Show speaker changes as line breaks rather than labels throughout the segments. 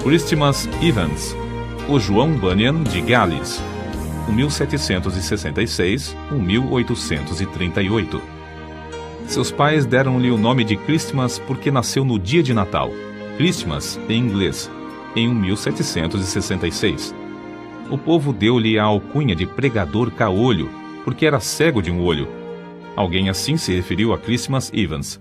Christmas Evans, o João Bunyan de Gales, 1766–1838. Seus pais deram-lhe o nome de Christmas porque nasceu no dia de Natal, Christmas em inglês, em 1766. O povo deu-lhe a alcunha de pregador caolho, porque era cego de um olho. Alguém assim se referiu a Christmas Evans.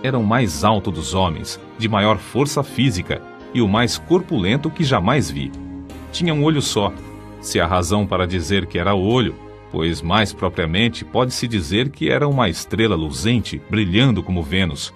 Era o mais alto dos homens, de maior força física e o mais corpulento que jamais vi. Tinha um olho só, se há razão para dizer que era olho, pois mais propriamente pode-se dizer que era uma estrela luzente, brilhando como Vênus.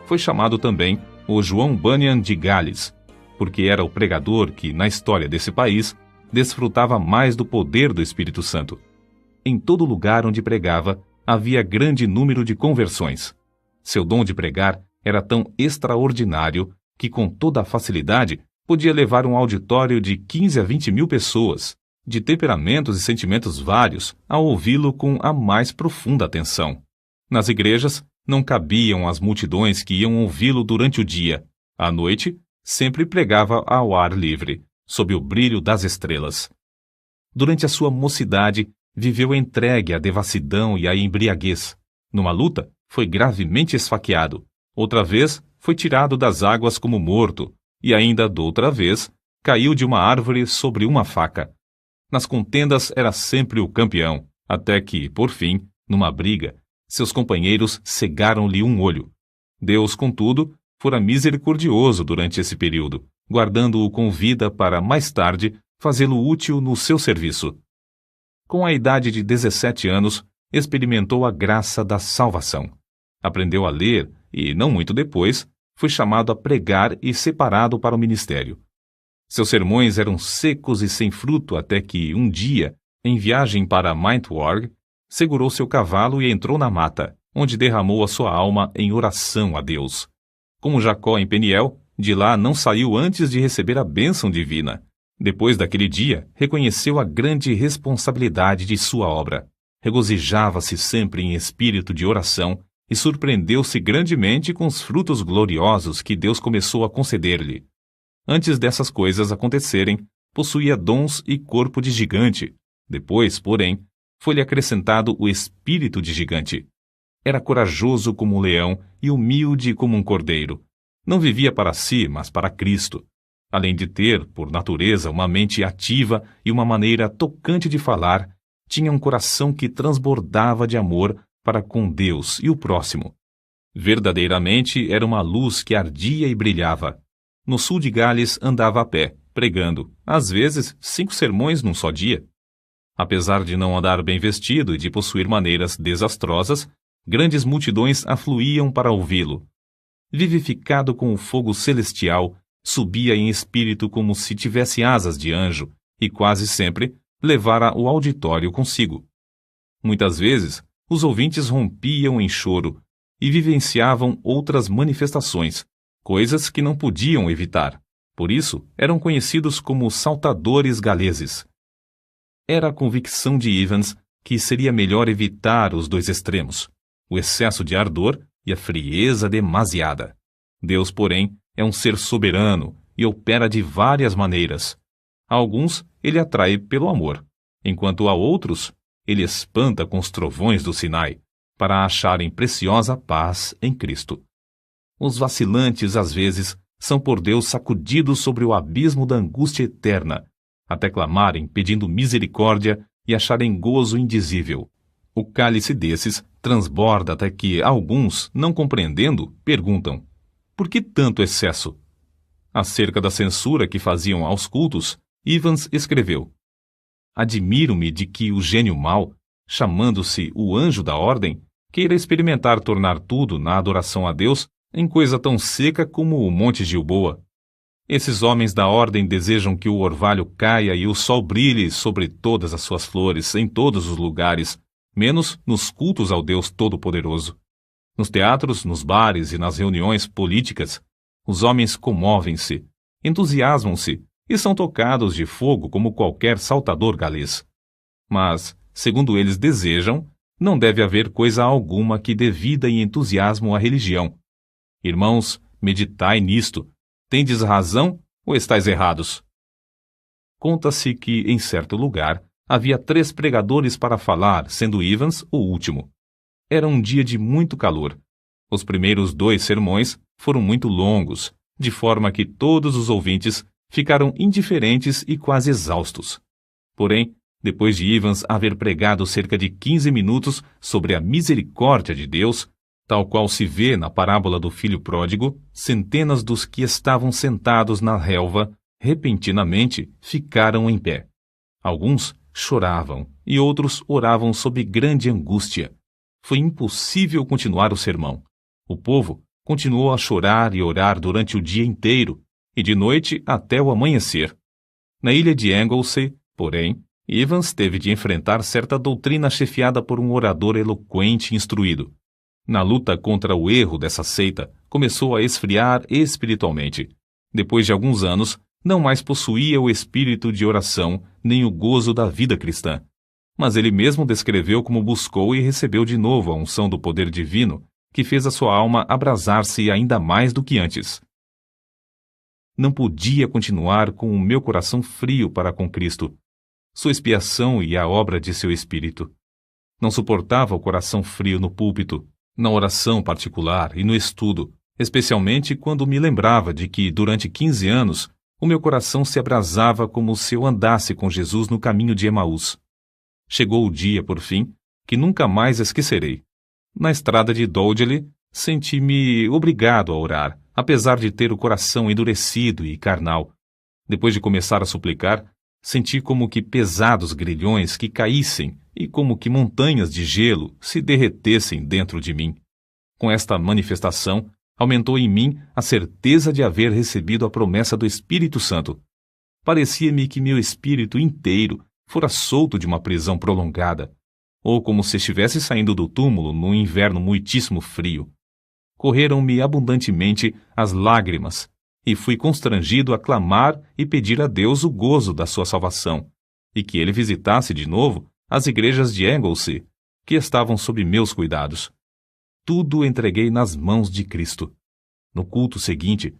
Foi chamado também o João Bunyan de Gales, porque era o pregador que, na história desse país, desfrutava mais do poder do Espírito Santo. Em todo lugar onde pregava, havia grande número de conversões. Seu dom de pregar era tão extraordinário que, com toda a facilidade, podia levar um auditório de 15 a 20 mil pessoas, de temperamentos e sentimentos vários, a ouvi-lo com a mais profunda atenção. Nas igrejas, não cabiam as multidões que iam ouvi-lo durante o dia. À noite, sempre pregava ao ar livre, sob o brilho das estrelas. Durante a sua mocidade, viveu entregue à devassidão e à embriaguez. Numa luta, foi gravemente esfaqueado. Outra vez, foi tirado das águas como morto, e ainda doutra vez, caiu de uma árvore sobre uma faca. Nas contendas era sempre o campeão, até que, por fim, numa briga, seus companheiros cegaram-lhe um olho. Deus, contudo, fora misericordioso durante esse período, guardando-o com vida para, mais tarde, fazê-lo útil no seu serviço. Com a idade de 17 anos, experimentou a graça da salvação. Aprendeu a ler e, não muito depois, foi chamado a pregar e separado para o ministério. Seus sermões eram secos e sem fruto até que, um dia, em viagem para Mindward, segurou seu cavalo e entrou na mata, onde derramou a sua alma em oração a Deus. Como Jacó em Peniel, de lá não saiu antes de receber a bênção divina. Depois daquele dia, reconheceu a grande responsabilidade de sua obra. Regozijava-se sempre em espírito de oração e surpreendeu-se grandemente com os frutos gloriosos que Deus começou a conceder-lhe. Antes dessas coisas acontecerem, possuía dons e corpo de gigante. Depois, porém, foi-lhe acrescentado o espírito de gigante. Era corajoso como um leão e humilde como um cordeiro. Não vivia para si, mas para Cristo. Além de ter, por natureza, uma mente ativa e uma maneira tocante de falar, tinha um coração que transbordava de amor para com Deus e o próximo. Verdadeiramente era uma luz que ardia e brilhava. No sul de Gales andava a pé, pregando, às vezes 5 sermões num só dia. Apesar de não andar bem vestido e de possuir maneiras desastrosas, grandes multidões afluíam para ouvi-lo. Vivificado com o fogo celestial, subia em espírito como se tivesse asas de anjo e quase sempre levara o auditório consigo. Muitas vezes, os ouvintes rompiam em choro e vivenciavam outras manifestações, coisas que não podiam evitar. Por isso, eram conhecidos como saltadores galeses. Era a convicção de Evans que seria melhor evitar os dois extremos, o excesso de ardor e a frieza demasiada. Deus, porém, é um ser soberano e opera de várias maneiras. A alguns, ele atrai pelo amor, enquanto a outros, ele espanta com os trovões do Sinai, para acharem preciosa paz em Cristo. Os vacilantes, às vezes, são por Deus sacudidos sobre o abismo da angústia eterna, até clamarem pedindo misericórdia e acharem gozo indizível. O cálice desses transborda até que alguns, não compreendendo, perguntam: por que tanto excesso? Acerca da censura que faziam aos cultos, Evans escreveu: admiro-me de que o gênio mau, chamando-se o anjo da ordem, queira experimentar tornar tudo na adoração a Deus em coisa tão seca como o Monte Gilboa. Esses homens da ordem desejam que o orvalho caia e o sol brilhe sobre todas as suas flores, em todos os lugares, menos nos cultos ao Deus Todo-Poderoso. Nos teatros, nos bares e nas reuniões políticas, os homens comovem-se, entusiasmam-se e são tocados de fogo como qualquer saltador galês. Mas, segundo eles desejam, não deve haver coisa alguma que dê vida e entusiasmo à religião. Irmãos, meditai nisto. Tendes razão ou estáis errados? Conta-se que, em certo lugar, havia 3 pregadores para falar, sendo Evans o último. Era um dia de muito calor. Os primeiros 2 sermões foram muito longos, de forma que todos os ouvintes ficaram indiferentes e quase exaustos. Porém, depois de Evans haver pregado cerca de 15 minutos sobre a misericórdia de Deus, tal qual se vê na parábola do filho pródigo, centenas dos que estavam sentados na relva, repentinamente, ficaram em pé. Alguns choravam e outros oravam sob grande angústia. Foi impossível continuar o sermão. O povo continuou a chorar e orar durante o dia inteiro, e de noite até o amanhecer. Na ilha de Anglesey, porém, Evans teve de enfrentar certa doutrina chefiada por um orador eloquente e instruído. Na luta contra o erro dessa seita, começou a esfriar espiritualmente. Depois de alguns anos, não mais possuía o espírito de oração nem o gozo da vida cristã. Mas ele mesmo descreveu como buscou e recebeu de novo a unção do poder divino, que fez a sua alma abrasar-se ainda mais do que antes. Não podia continuar com o meu coração frio para com Cristo, sua expiação e a obra de seu Espírito. Não suportava o coração frio no púlpito, na oração particular e no estudo, especialmente quando me lembrava de que, durante 15 anos, o meu coração se abrasava como se eu andasse com Jesus no caminho de Emaús. Chegou o dia, por fim, que nunca mais esquecerei. Na estrada de Dowdley, senti-me obrigado a orar, apesar de ter o coração endurecido e carnal. Depois de começar a suplicar, senti como que pesados grilhões que caíssem e como que montanhas de gelo se derretessem dentro de mim. Com esta manifestação, aumentou em mim a certeza de haver recebido a promessa do Espírito Santo. Parecia-me que meu espírito inteiro fora solto de uma prisão prolongada, ou como se estivesse saindo do túmulo num inverno muitíssimo frio. Correram-me abundantemente as lágrimas, e fui constrangido a clamar e pedir a Deus o gozo da sua salvação, e que ele visitasse de novo as igrejas de Anglesey, que estavam sob meus cuidados. Tudo entreguei nas mãos de Cristo. No culto seguinte,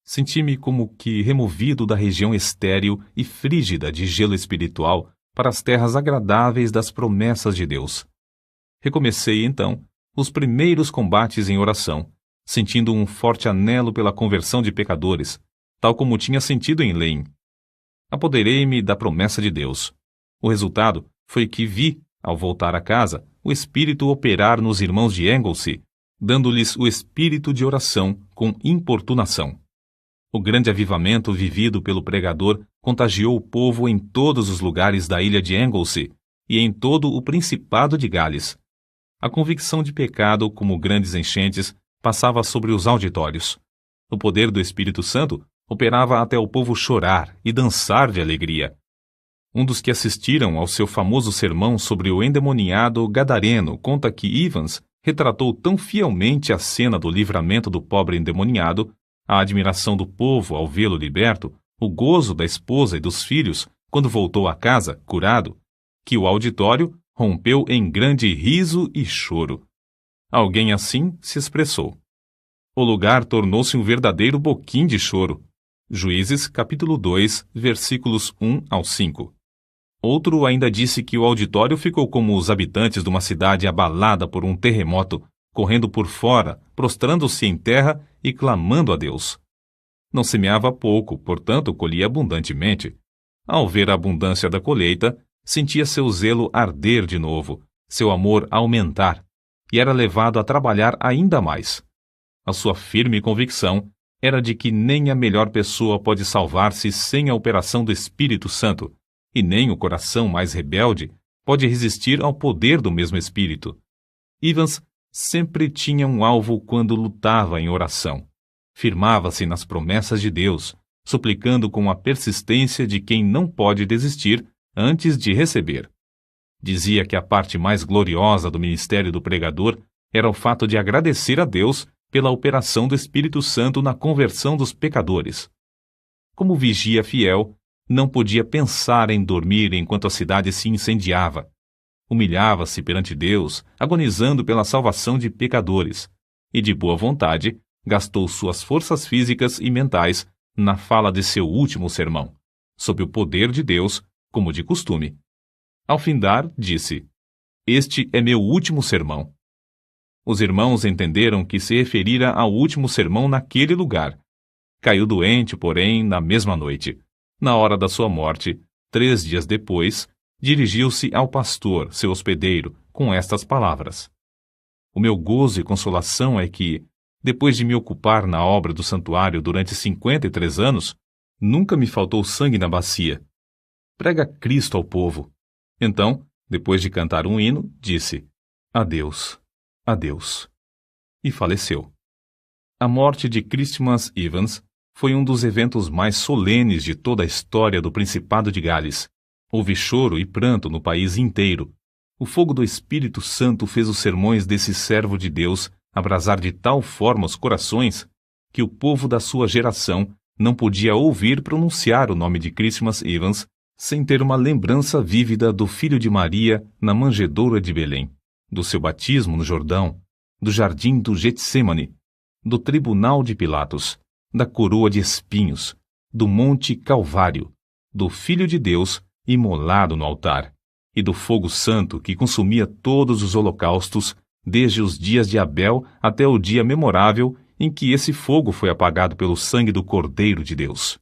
senti-me como que removido da região estéril e frígida de gelo espiritual para as terras agradáveis das promessas de Deus. Recomecei, então, os primeiros combates em oração, sentindo um forte anelo pela conversão de pecadores, tal como tinha sentido em Lane. Apoderei-me da promessa de Deus. O resultado foi que vi, ao voltar a casa, o Espírito operar nos irmãos de Anglesey, dando-lhes o espírito de oração com importunação. O grande avivamento vivido pelo pregador contagiou o povo em todos os lugares da ilha de Anglesey e em todo o Principado de Gales. A convicção de pecado, como grandes enchentes, passava sobre os auditórios. O poder do Espírito Santo operava até o povo chorar e dançar de alegria. Um dos que assistiram ao seu famoso sermão sobre o endemoniado gadareno conta que Evans retratou tão fielmente a cena do livramento do pobre endemoniado, a admiração do povo ao vê-lo liberto, o gozo da esposa e dos filhos quando voltou a casa, curado, que o auditório rompeu em grande riso e choro. Alguém assim se expressou. O lugar tornou-se um verdadeiro boquim de choro. Juízes, capítulo 2, versículos 1 ao 5. Outro ainda disse que o auditório ficou como os habitantes de uma cidade abalada por um terremoto, correndo por fora, prostrando-se em terra e clamando a Deus. Não semeava pouco, portanto colhia abundantemente. Ao ver a abundância da colheita, sentia seu zelo arder de novo, seu amor aumentar, e era levado a trabalhar ainda mais. A sua firme convicção era de que nem a melhor pessoa pode salvar-se sem a operação do Espírito Santo, e nem o coração mais rebelde pode resistir ao poder do mesmo Espírito. Evans sempre tinha um alvo quando lutava em oração. Firmava-se nas promessas de Deus, suplicando com a persistência de quem não pode desistir antes de receber. Dizia que a parte mais gloriosa do ministério do pregador era o fato de agradecer a Deus pela operação do Espírito Santo na conversão dos pecadores. Como vigia fiel, não podia pensar em dormir enquanto a cidade se incendiava. Humilhava-se perante Deus, agonizando pela salvação de pecadores, e de boa vontade gastou suas forças físicas e mentais na fala de seu último sermão, sob o poder de Deus, como de costume. Ao findar, disse: Este é meu último sermão. Os irmãos entenderam que se referira ao último sermão naquele lugar. Caiu doente, porém, na mesma noite. Na hora da sua morte, 3 dias depois, dirigiu-se ao pastor, seu hospedeiro, com estas palavras: O meu gozo e consolação é que, depois de me ocupar na obra do santuário durante 53 anos, nunca me faltou sangue na bacia. Prega Cristo ao povo. Então, depois de cantar um hino, disse: Adeus, adeus. E faleceu. A morte de Christmas Evans foi um dos eventos mais solenes de toda a história do Principado de Gales. Houve choro e pranto no país inteiro. O fogo do Espírito Santo fez os sermões desse servo de Deus abrasar de tal forma os corações que o povo da sua geração não podia ouvir pronunciar o nome de Christmas Evans sem ter uma lembrança vívida do filho de Maria na manjedoura de Belém, do seu batismo no Jordão, do jardim do Getsêmani, do tribunal de Pilatos, da coroa de espinhos, do monte Calvário, do Filho de Deus imolado no altar, e do fogo santo que consumia todos os holocaustos, desde os dias de Abel até o dia memorável em que esse fogo foi apagado pelo sangue do Cordeiro de Deus.